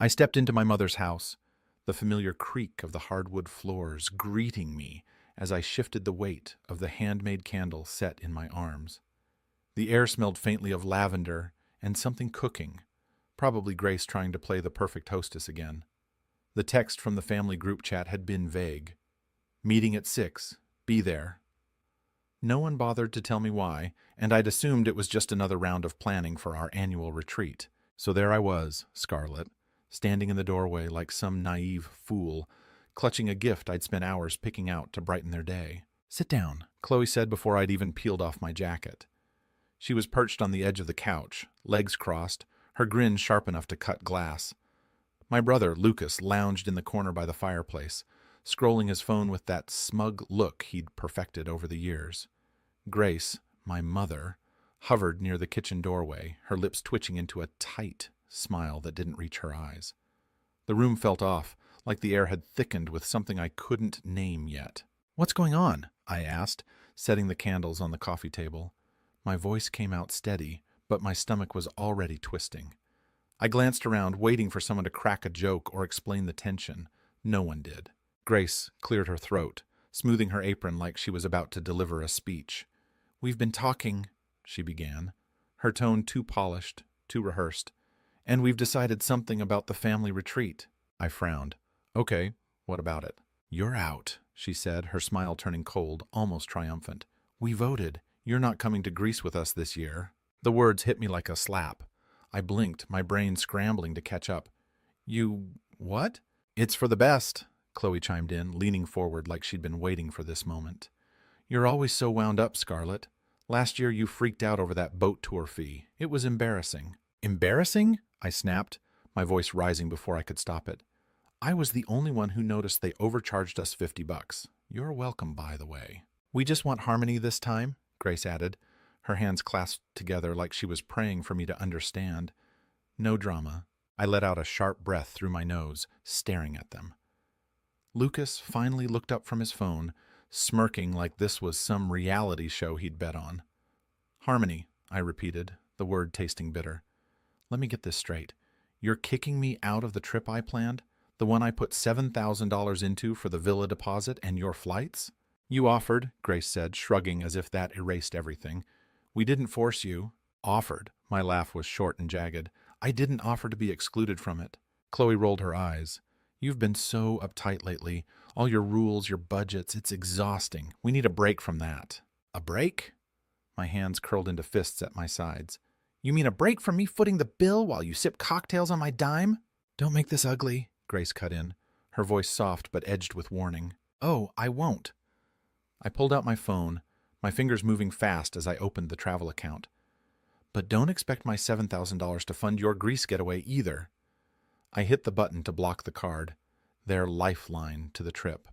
I stepped into my mother's house, the familiar creak of the hardwood floors greeting me as I shifted the weight of the handmade candle set in my arms. The air smelled faintly of lavender and something cooking, probably Grace trying to play the perfect hostess again. The text from the family group chat had been vague. Meeting at 6. Be there. No one bothered to tell me why, and I'd assumed it was just another round of planning for our annual retreat. So there I was, Scarlett, standing in the doorway like some naive fool, clutching a gift I'd spent hours picking out to brighten their day. Sit down, Chloe said before I'd even peeled off my jacket. She was perched on the edge of the couch, legs crossed, her grin sharp enough to cut glass. My brother, Lucas, lounged in the corner by the fireplace, scrolling his phone with that smug look he'd perfected over the years. Grace, my mother, hovered near the kitchen doorway, her lips twitching into a tight smile that didn't reach her eyes. The room felt off, like the air had thickened with something I couldn't name yet. "What's going on?" I asked, setting the candles on the coffee table. My voice came out steady, but my stomach was already twisting. I glanced around, waiting for someone to crack a joke or explain the tension. No one did. Grace cleared her throat, smoothing her apron like she was about to deliver a speech. "We've been talking," she began, her tone too polished, too rehearsed, "and we've decided something about the family retreat." I frowned. "Okay, what about it?" "You're out," she said, her smile turning cold, almost triumphant. "We voted. You're not coming to Greece with us this year." The words hit me like a slap. I blinked, my brain scrambling to catch up. "You... what?" "It's for the best," Chloe chimed in, leaning forward like she'd been waiting for this moment. "You're always so wound up, Scarlett. Last year you freaked out over that boat tour fee. It was embarrassing." "Embarrassing?" I snapped, my voice rising before I could stop it. "I was the only one who noticed they overcharged us $50. You're welcome, by the way." "We just want harmony this time," Grace added, her hands clasped together like she was praying for me to understand. "No drama." I let out a sharp breath through my nose, staring at them. Lucas finally looked up from his phone, smirking like this was some reality show he'd bet on. "Harmony," I repeated, the word tasting bitter. "Let me get this straight. You're kicking me out of the trip I planned? The one I put $7,000 into for the villa deposit and your flights?" "You offered," Grace said, shrugging as if that erased everything. "We didn't force you." "Offered." My laugh was short and jagged. "I didn't offer to be excluded from it." Chloe rolled her eyes. "You've been so uptight lately. All your rules, your budgets, it's exhausting. We need a break from that." "A break?" My hands curled into fists at my sides. "You mean a break from me footing the bill while you sip cocktails on my dime?" "Don't make this ugly," Grace cut in, her voice soft but edged with warning. "Oh, I won't." I pulled out my phone, my fingers moving fast as I opened the travel account. "But don't expect my $7,000 to fund your Greece getaway either." I hit the button to block the card, their lifeline to the trip.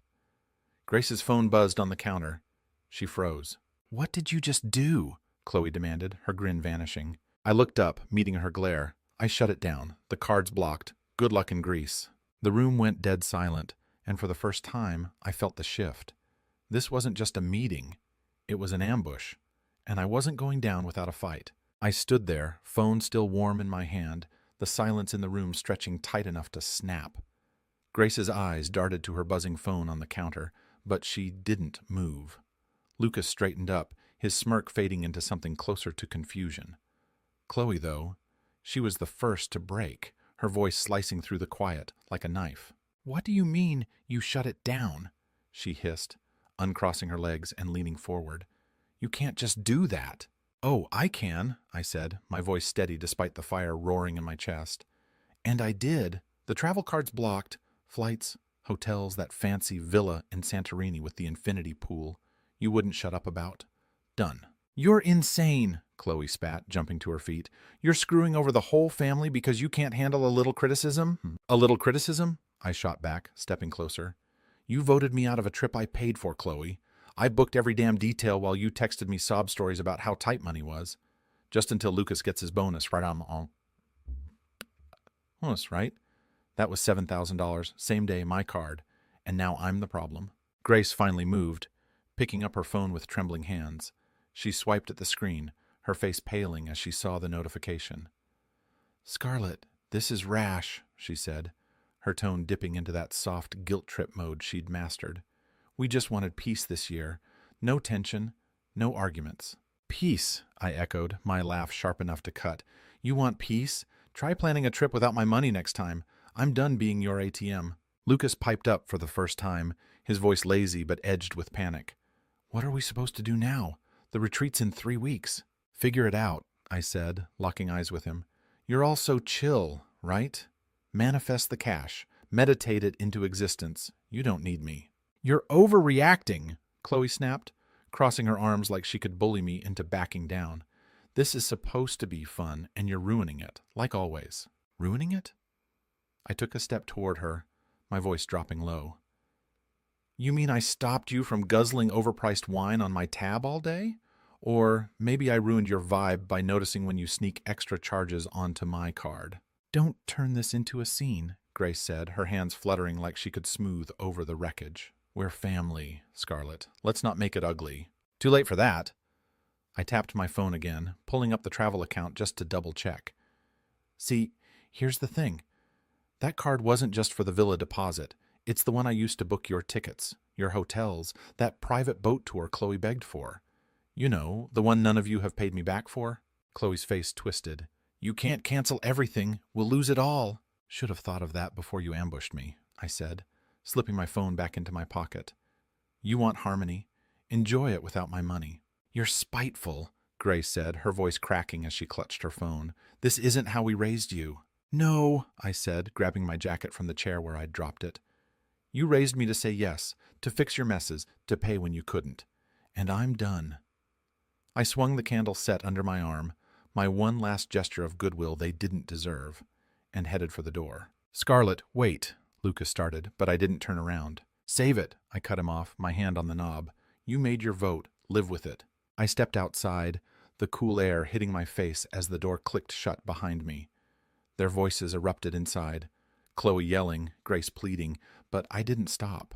Grace's phone buzzed on the counter. She froze. "What did you just do?" Chloe demanded, her grin vanishing. I looked up, meeting her glare. I shut it down. The card's blocked. Good luck in Greece. The room went dead silent, and for the first time, I felt the shift. This wasn't just a meeting. It was an ambush, and I wasn't going down without a fight. I stood there, phone still warm in my hand, the silence in the room stretching tight enough to snap. Grace's eyes darted to her buzzing phone on the counter, but she didn't move. Lucas straightened up, his smirk fading into something closer to confusion. Chloe, though, she was the first to break, her voice slicing through the quiet like a knife. "What do you mean, you shut it down?" she hissed, uncrossing her legs and leaning forward. "You can't just do that." "Oh, I can," I said, my voice steady despite the fire roaring in my chest. "And I did. The travel card's blocked. Flights, hotels, that fancy villa in Santorini with the infinity pool you wouldn't shut up about. Done." "You're insane," Chloe spat, jumping to her feet. "You're screwing over the whole family because you can't handle a little criticism?" "A little criticism?" I shot back, stepping closer. "You voted me out of a trip I paid for, Chloe. I booked every damn detail while you texted me sob stories about how tight money was. Just until Lucas gets his bonus right on bonus, right? That was $7,000, same day, my card. And now I'm the problem." Grace finally moved, picking up her phone with trembling hands. She swiped at the screen, her face paling as she saw the notification. "Scarlett, this is rash," she said, her tone dipping into that soft guilt trip mode she'd mastered. We just wanted peace this year. No tension, no arguments. Peace, I echoed, my laugh sharp enough to cut. You want peace? Try planning a trip without my money next time. I'm done being your ATM. Lucas piped up for the first time, his voice lazy but edged with panic. What are we supposed to do now? The retreat's in 3 weeks. Figure it out, I said, locking eyes with him. You're all so chill, right? Manifest the cash. Meditate it into existence. You don't need me. You're overreacting, Chloe snapped, crossing her arms like she could bully me into backing down. This is supposed to be fun, and you're ruining it, like always. Ruining it? I took a step toward her, my voice dropping low. You mean I stopped you from guzzling overpriced wine on my tab all day? Or maybe I ruined your vibe by noticing when you sneak extra charges onto my card. Don't turn this into a scene, Grace said, her hands fluttering like she could smooth over the wreckage. We're family, Scarlett. Let's not make it ugly. Too late for that. I tapped my phone again, pulling up the travel account just to double-check. See, here's the thing. That card wasn't just for the villa deposit. It's the one I used to book your tickets, your hotels, that private boat tour Chloe begged for. You know, the one none of you have paid me back for? Chloe's face twisted. You can't cancel everything. We'll lose it all. Should have thought of that before you ambushed me, I said, slipping my phone back into my pocket. You want harmony. Enjoy it without my money. You're spiteful, Grace said, her voice cracking as she clutched her phone. This isn't how we raised you. No, I said, grabbing my jacket from the chair where I'd dropped it. You raised me to say yes, to fix your messes, to pay when you couldn't. And I'm done. I swung the candle set under my arm, my one last gesture of goodwill they didn't deserve, and headed for the door. Scarlett, wait, Lucas started, but I didn't turn around. Save it, I cut him off, my hand on the knob. You made your vote. Live with it. I stepped outside, the cool air hitting my face as the door clicked shut behind me. Their voices erupted inside, Chloe yelling, Grace pleading, but I didn't stop.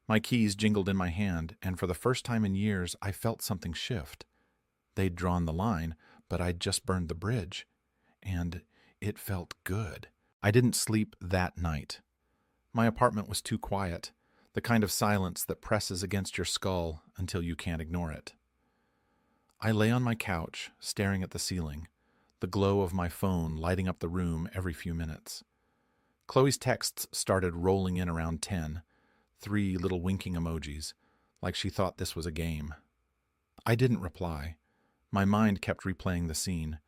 My keys jingled in my hand, and for the first time in years, I felt something shift. They'd drawn the line, but I'd just burned the bridge, and it felt good. I didn't sleep that night. My apartment was too quiet, the kind of silence that presses against your skull until you can't ignore it. I lay on my couch, staring at the ceiling, the glow of my phone lighting up the room every few minutes. Chloe's texts started rolling in around 10, 3 little winking emojis, like she thought this was a game. I didn't reply. My mind kept replaying the scene.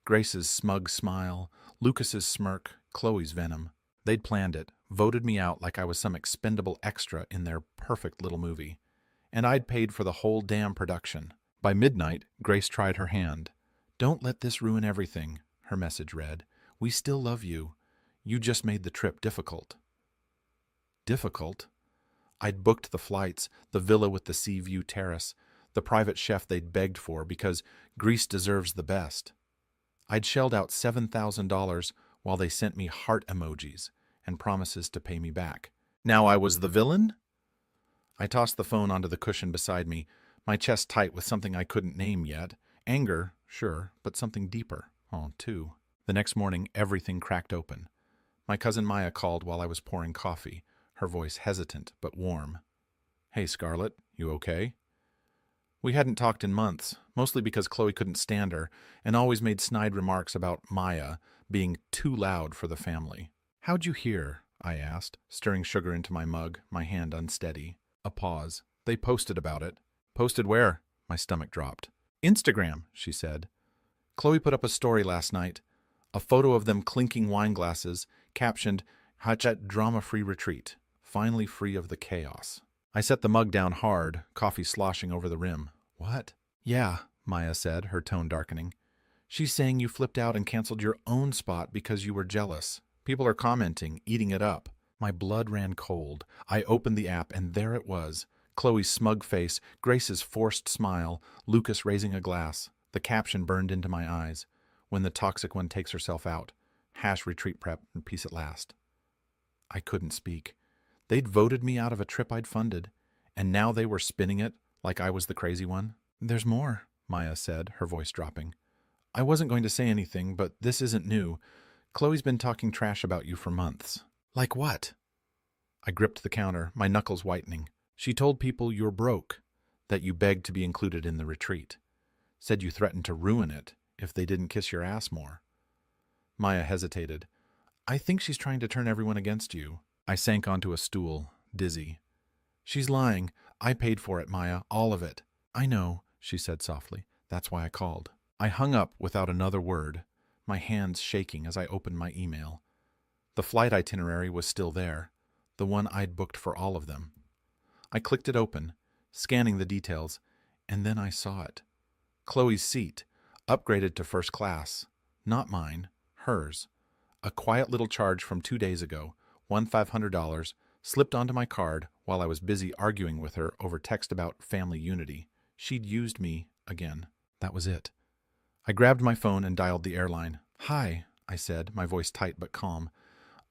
Grace's smug smile, Lucas's smirk, Chloe's venom. They'd planned it, voted me out like I was some expendable extra in their perfect little movie. And I'd paid for the whole damn production. By midnight, Grace tried her hand. Don't let this ruin everything, her message read. We still love you. You just made the trip difficult. Difficult? I'd booked the flights, the villa with the sea view terrace, the private chef they'd begged for because Greece deserves the best. I'd shelled out $7,000 while they sent me heart emojis and promises to pay me back. Now I was the villain? I tossed the phone onto the cushion beside me, my chest tight with something I couldn't name yet. Anger, sure, but something deeper. Oh, too. The next morning, everything cracked open. My cousin Maya called while I was pouring coffee, her voice hesitant but warm. Hey, Scarlett, you okay? We hadn't talked in months, mostly because Chloe couldn't stand her and always made snide remarks about Maya being too loud for the family. How'd you hear? I asked, stirring sugar into my mug, my hand unsteady. A pause. They posted about it. Posted where? My stomach dropped. Instagram, she said. Chloe put up a story last night. A photo of them clinking wine glasses, captioned, Hachat drama-free retreat, finally free of the chaos. I set the mug down hard, coffee sloshing over the rim. What? Yeah, Maya said, her tone darkening. She's saying you flipped out and canceled your own spot because you were jealous. People are commenting, eating it up. My blood ran cold. I opened the app, and there it was. Chloe's smug face, Grace's forced smile, Lucas raising a glass. The caption burned into my eyes. When the toxic one takes herself out. Hash retreat prep and peace at last. I couldn't speak. They'd voted me out of a trip I'd funded, and now they were spinning it like I was the crazy one. There's more, Maya said, her voice dropping. I wasn't going to say anything, but this isn't new. Chloe's been talking trash about you for months. Like what? I gripped the counter, my knuckles whitening. She told people you're broke, that you begged to be included in the retreat. Said you threatened to ruin it if they didn't kiss your ass more. Maya hesitated. I think she's trying to turn everyone against you. I sank onto a stool, dizzy. She's lying. I paid for it, Maya, all of it. I know, she said softly. That's why I called. I hung up without another word, my hands shaking as I opened my email. The flight itinerary was still there, the one I'd booked for all of them. I clicked it open, scanning the details, and then I saw it. Chloe's seat, upgraded to first class. Not mine, hers. A quiet little charge from 2 days ago, $1,500, slipped onto my card while I was busy arguing with her over text about family unity. She'd used me again. That was it. I grabbed my phone and dialed the airline. Hi, I said, my voice tight but calm.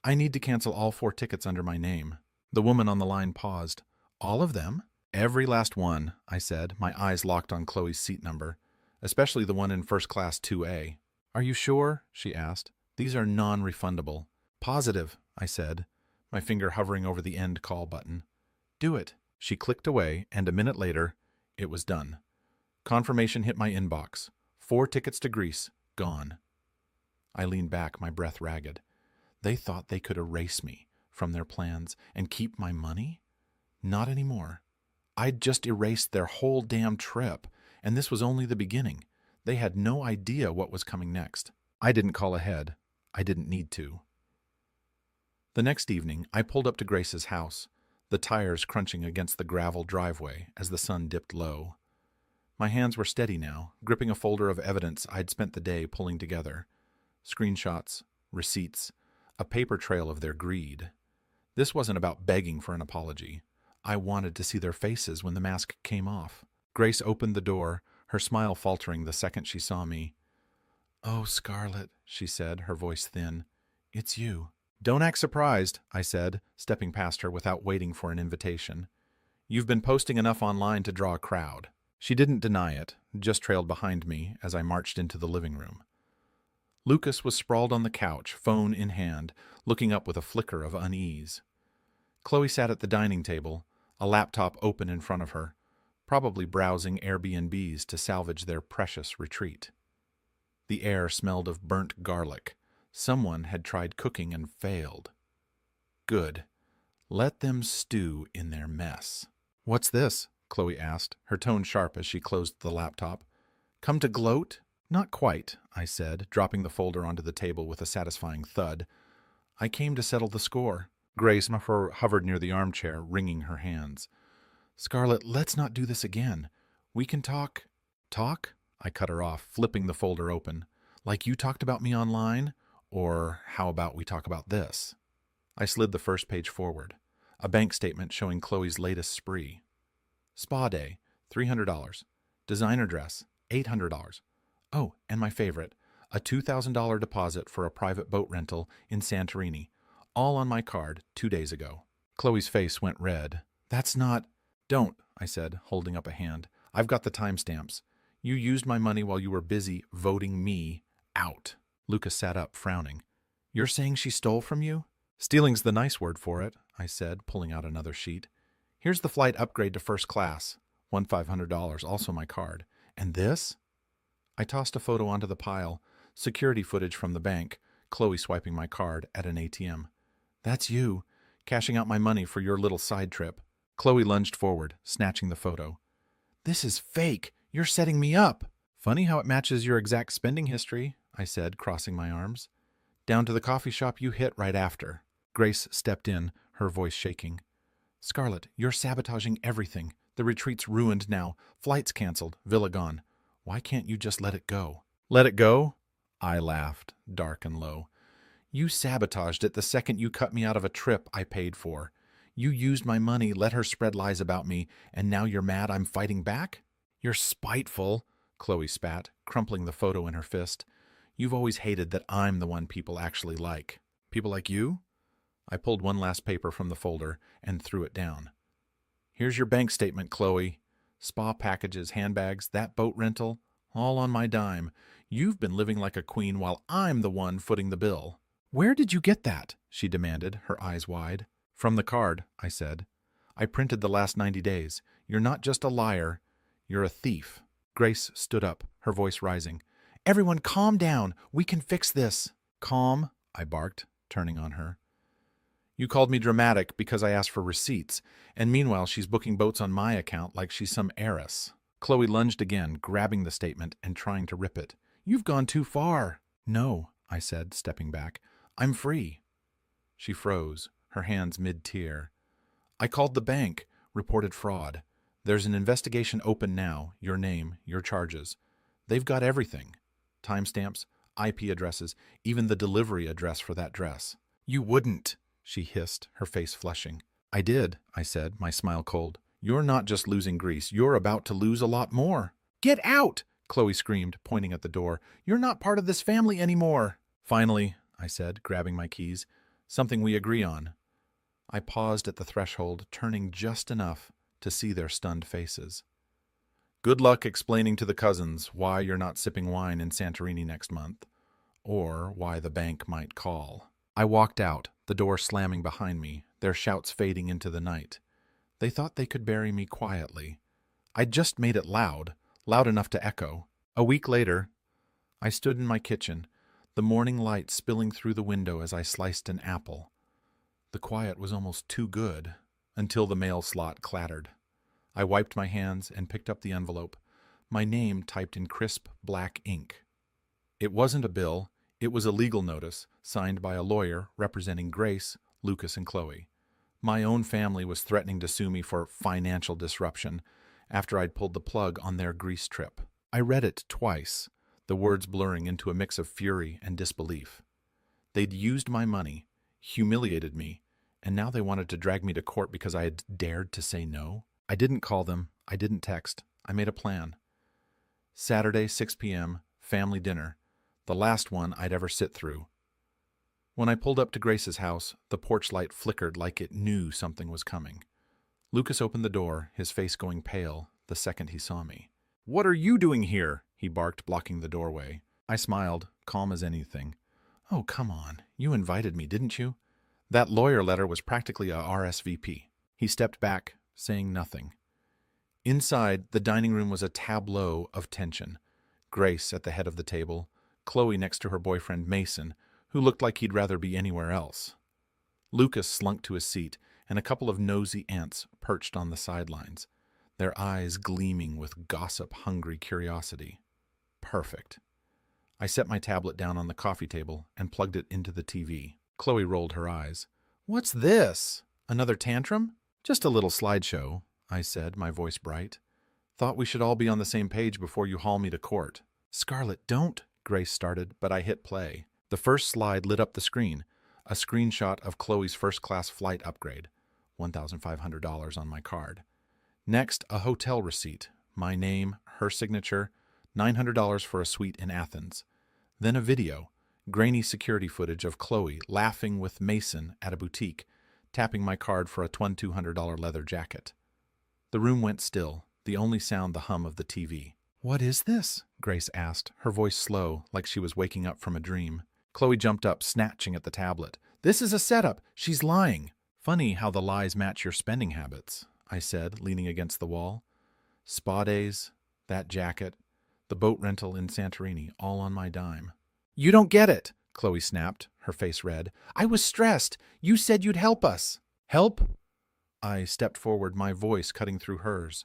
I need to cancel all 4 tickets under my name. The woman on the line paused. All of them? Every last one, I said, my eyes locked on Chloe's seat number, especially the one in first class 2A. Are you sure? She asked. These are non-refundable. Positive, I said, my finger hovering over the end call button. Do it. She clicked away, and a minute later, it was done. Confirmation hit my inbox. 4 tickets to Greece, gone. I leaned back, my breath ragged. They thought they could erase me from their plans and keep my money? Not anymore. I'd just erased their whole damn trip, and this was only the beginning. They had no idea what was coming next. I didn't call ahead. I didn't need to. The next evening, I pulled up to Grace's house, the tires crunching against the gravel driveway as the sun dipped low. My hands were steady now, gripping a folder of evidence I'd spent the day pulling together. Screenshots, receipts, a paper trail of their greed. This wasn't about begging for an apology. I wanted to see their faces when the mask came off. Grace opened the door, her smile faltering the second she saw me. Oh, Scarlett, she said, her voice thin. It's you. Don't act surprised, I said, stepping past her without waiting for an invitation. You've been posting enough online to draw a crowd. She didn't deny it, just trailed behind me as I marched into the living room. Lucas was sprawled on the couch, phone in hand, looking up with a flicker of unease. Chloe sat at the dining table, a laptop open in front of her, probably browsing Airbnbs to salvage their precious retreat. The air smelled of burnt garlic. Someone had tried cooking and failed. Good. Let them stew in their mess. What's this? Chloe asked, her tone sharp as she closed the laptop. Come to gloat? Not quite, I said, dropping the folder onto the table with a satisfying thud. I came to settle the score. Grace hovered near the armchair, wringing her hands. Scarlett, let's not do this again. We can talk. Talk? I cut her off, flipping the folder open. Like you talked about me online? Or how about we talk about this? I slid the first page forward. A bank statement showing Chloe's latest spree. Spa day, $300. Designer dress, $800. Oh, and my favorite, a $2,000 deposit for a private boat rental in Santorini, all on my card 2 days ago. Chloe's face went red. That's not... Don't, I said, holding up a hand. I've got the timestamps. You used my money while you were busy voting me out. Lucas sat up, frowning. You're saying she stole from you? Stealing's the nice word for it, I said, pulling out another sheet. Here's the flight upgrade to first class, $1,500, also my card. And this? I tossed a photo onto the pile, security footage from the bank, Chloe swiping my card at an ATM. That's you, cashing out my money for your little side trip. Chloe lunged forward, snatching the photo. This is fake. You're setting me up. Funny how it matches your exact spending history, I said, crossing my arms. Down to the coffee shop you hit right after. Grace stepped in, her voice shaking. Scarlett, you're sabotaging everything. The retreat's ruined now. Flight's canceled. Villa gone. Why can't you just let it go? Let it go? I laughed, dark and low. You sabotaged it the second you cut me out of a trip I paid for. You used my money, let her spread lies about me, and now you're mad I'm fighting back? You're spiteful, Chloe spat, crumpling the photo in her fist. You've always hated that I'm the one people actually like. People like you? I pulled one last paper from the folder and threw it down. Here's your bank statement, Chloe. Spa packages, handbags, that boat rental, all on my dime. You've been living like a queen while I'm the one footing the bill. Where did you get that? She demanded, her eyes wide. From the card, I said. I printed the last 90 days. You're not just a liar. You're a thief. Grace stood up, her voice rising. Everyone calm down. We can fix this. Calm, I barked, turning on her. You called me dramatic because I asked for receipts, and meanwhile she's booking boats on my account like she's some heiress. Chloe lunged again, grabbing the statement and trying to rip it. You've gone too far. No, I said, stepping back. I'm free. She froze, her hands mid-tear. I called the bank, reported fraud. There's an investigation open now, your name, your charges. They've got everything. Timestamps, IP addresses, even the delivery address for that dress. You wouldn't, she hissed, her face flushing. I did, I said, my smile cold. You're not just losing Greece, you're about to lose a lot more. Get out, Chloe screamed, pointing at the door. You're not part of this family anymore. Finally, I said, grabbing my keys, something we agree on. I paused at the threshold, turning just enough to see their stunned faces. Good luck explaining to the cousins why you're not sipping wine in Santorini next month, or why the bank might call. I walked out, the door slamming behind me, their shouts fading into the night. They thought they could bury me quietly. I'd just made it loud enough to echo. A week later, I stood in my kitchen, the morning light spilling through the window as I sliced an apple. The quiet was almost too good, until the mail slot clattered. I wiped my hands and picked up the envelope, my name typed in crisp black ink. It wasn't a bill, it was a legal notice, signed by a lawyer representing Grace, Lucas, and Chloe. My own family was threatening to sue me for financial disruption after I'd pulled the plug on their Greece trip. I read it twice, the words blurring into a mix of fury and disbelief. They'd used my money, humiliated me, and now they wanted to drag me to court because I had dared to say no. I didn't call them, I didn't text, I made a plan. Saturday, 6 p.m., family dinner, the last one I'd ever sit through. When I pulled up to Grace's house, the porch light flickered like it knew something was coming. Lucas opened the door, his face going pale, the second he saw me. What are you doing here? He barked, blocking the doorway. I smiled, calm as anything. Oh, come on. You invited me, didn't you? That lawyer letter was practically a RSVP. He stepped back, saying nothing. Inside, the dining room was a tableau of tension. Grace at the head of the table, Chloe next to her boyfriend Mason, who looked like he'd rather be anywhere else. Lucas slunk to his seat, and a couple of nosy aunts perched on the sidelines, their eyes gleaming with gossip-hungry curiosity. Perfect. I set my tablet down on the coffee table and plugged it into the TV. Chloe rolled her eyes. What's this? Another tantrum? Just a little slideshow, I said, my voice bright. Thought we should all be on the same page before you haul me to court. Scarlett, don't, Grace started, but I hit play. The first slide lit up the screen, a screenshot of Chloe's first-class flight upgrade, $1,500 on my card. Next, a hotel receipt, my name, her signature, $900 for a suite in Athens. Then a video, grainy security footage of Chloe laughing with Mason at a boutique, tapping my card for a $2,200 leather jacket. The room went still, the only sound the hum of the TV. What is this? Grace asked, her voice slow, like she was waking up from a dream. Chloe jumped up, snatching at the tablet. This is a setup. She's lying. Funny how the lies match your spending habits, I said, leaning against the wall. Spa days, that jacket, the boat rental in Santorini, all on my dime. You don't get it, Chloe snapped, her face red. I was stressed. You said you'd help us. Help? I stepped forward, my voice cutting through hers.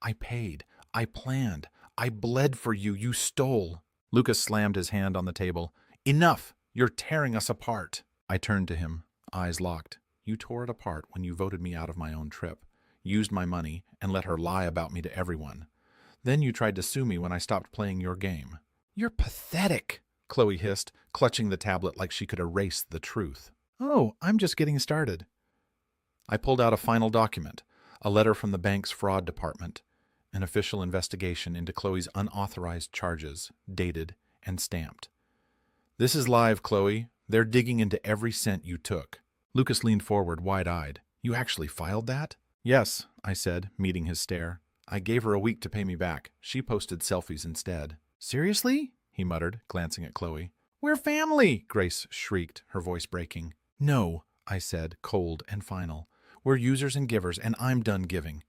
I paid. I planned. I bled for you. You stole. Lucas slammed his hand on the table. Enough! You're tearing us apart. I turned to him, eyes locked. You tore it apart when you voted me out of my own trip, used my money, and let her lie about me to everyone. Then you tried to sue me when I stopped playing your game. You're pathetic, Chloe hissed, clutching the tablet like she could erase the truth. Oh, I'm just getting started. I pulled out a final document, a letter from the bank's fraud department, an official investigation into Chloe's unauthorized charges, dated and stamped. This is live, Chloe. They're digging into every cent you took. Lucas leaned forward, wide-eyed. You actually filed that? Yes, I said, meeting his stare. I gave her a week to pay me back. She posted selfies instead. Seriously? He muttered, glancing at Chloe. We're family, Grace shrieked, her voice breaking. No, I said, cold and final. We're users and givers, and I'm done giving.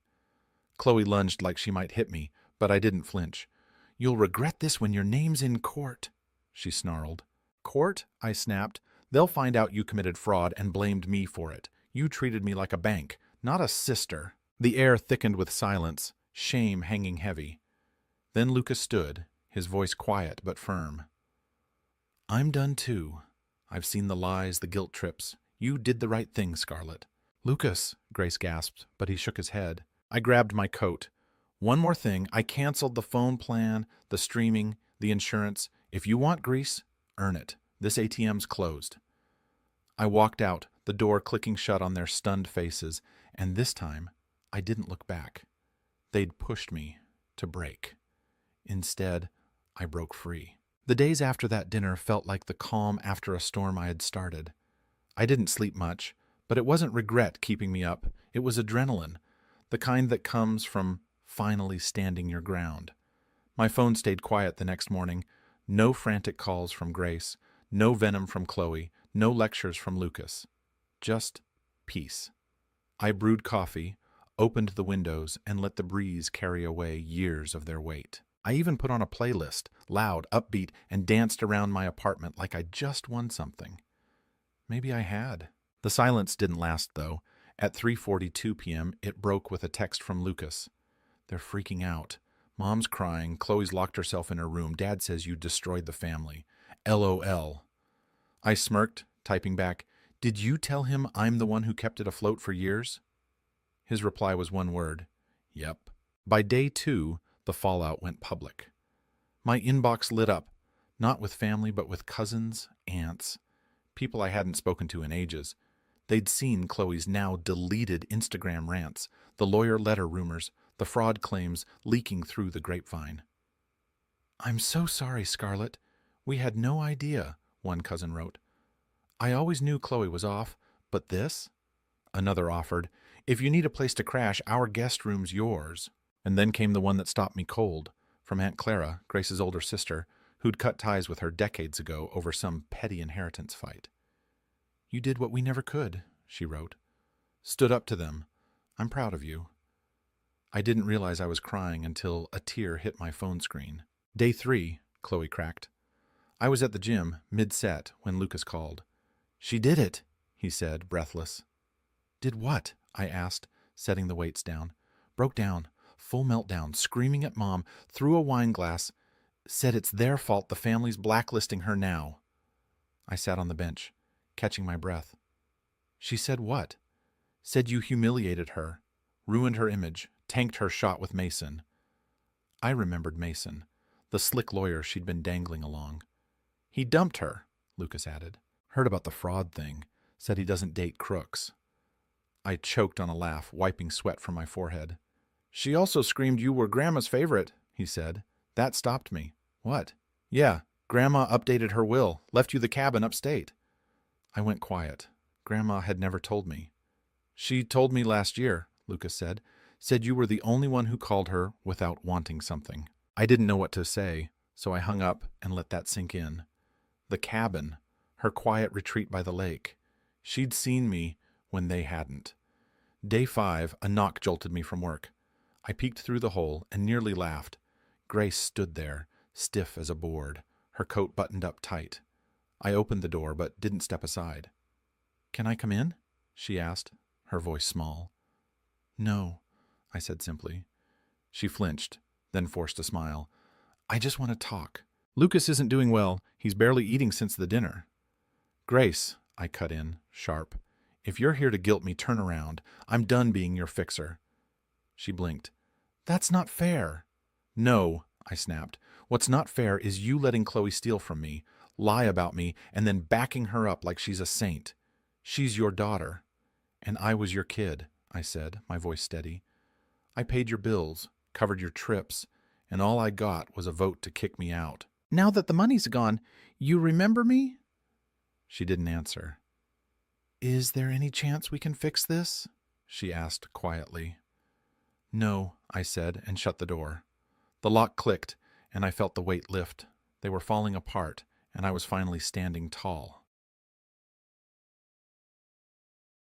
Chloe lunged like she might hit me, but I didn't flinch. You'll regret this when your name's in court, she snarled. Court? I snapped. They'll find out you committed fraud and blamed me for it. You treated me like a bank, not a sister. The air thickened with silence, shame hanging heavy. Then Lucas stood, his voice quiet but firm. I'm done too. I've seen the lies, the guilt trips. You did the right thing, Scarlett. Lucas, Grace gasped, but he shook his head. I grabbed my coat. One more thing, I canceled the phone plan, the streaming, the insurance. If you want grease, earn it. This ATM's closed. I walked out, the door clicking shut on their stunned faces, and this time, I didn't look back. They'd pushed me to break. Instead, I broke free. The days after that dinner felt like the calm after a storm I had started. I didn't sleep much, but it wasn't regret keeping me up. It was adrenaline, the kind that comes from finally standing your ground. My phone stayed quiet the next morning. No frantic calls from Grace, no venom from Chloe, no lectures from Lucas. Just peace. I brewed coffee, opened the windows, and let the breeze carry away years of their weight. I even put on a playlist, loud, upbeat, and danced around my apartment like I just won something. Maybe I had. The silence didn't last, though. At 3:42 p.m., it broke with a text from Lucas. They're freaking out. Mom's crying. Chloe's locked herself in her room. Dad says you destroyed the family. LOL. I smirked, typing back, Did you tell him I'm the one who kept it afloat for years? His reply was one word. Yep. By day 2, the fallout went public. My inbox lit up, not with family, but with cousins, aunts, people I hadn't spoken to in ages. They'd seen Chloe's now deleted Instagram rants, the lawyer letter rumors, the fraud claims leaking through the grapevine. I'm so sorry, Scarlett. We had no idea, one cousin wrote. I always knew Chloe was off, but this? Another offered, if you need a place to crash, our guest room's yours. And then came the one that stopped me cold, from Aunt Clara, Grace's older sister, who'd cut ties with her decades ago over some petty inheritance fight. You did what we never could, she wrote. Stood up to them. I'm proud of you. I didn't realize I was crying until a tear hit my phone screen. Day 3, Chloe cracked. I was at the gym, mid-set, when Lucas called. She did it, he said, breathless. Did what? I asked, setting the weights down. Broke down. Full meltdown, screaming at Mom, threw a wine glass, said it's their fault the family's blacklisting her now. I sat on the bench, catching my breath. She said what? Said you humiliated her, ruined her image, tanked her shot with Mason. I remembered Mason, the slick lawyer she'd been dangling along. He dumped her, Lucas added. Heard about the fraud thing, said he doesn't date crooks. I choked on a laugh, wiping sweat from my forehead. She also screamed you were Grandma's favorite, he said. That stopped me. What? Yeah, Grandma updated her will, left you the cabin upstate. I went quiet. Grandma had never told me. She told me last year, Lucas said. Said you were the only one who called her without wanting something. I didn't know what to say, so I hung up and let that sink in. The cabin, her quiet retreat by the lake. She'd seen me when they hadn't. Day 5, a knock jolted me from work. I peeked through the hole and nearly laughed. Grace stood there, stiff as a board, her coat buttoned up tight. I opened the door but didn't step aside. Can I come in? She asked, her voice small. No, I said simply. She flinched, then forced a smile. I just want to talk. Lucas isn't doing well. He's barely eating since the dinner. Grace, I cut in, sharp. If you're here to guilt me, turn around. I'm done being your fixer. She blinked. That's not fair. No, I snapped. What's not fair is you letting Chloe steal from me, lie about me, and then backing her up like she's a saint. She's your daughter. And I was your kid, I said, my voice steady. I paid your bills, covered your trips, and all I got was a vote to kick me out. Now that the money's gone, you remember me? She didn't answer. Is there any chance we can fix this? She asked quietly. No, I said, and shut the door. The lock clicked, and I felt the weight lift. They were falling apart, and I was finally standing tall,